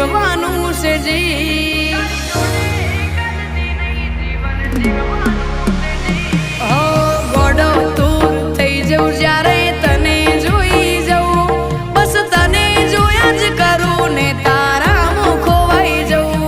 જીવવાનું છે જી ગોડો તું થઈ જવું જ્યારે તને જોઈ જવું બસ તને જોયા જ કરું ને તારા ખોવાઈ જવું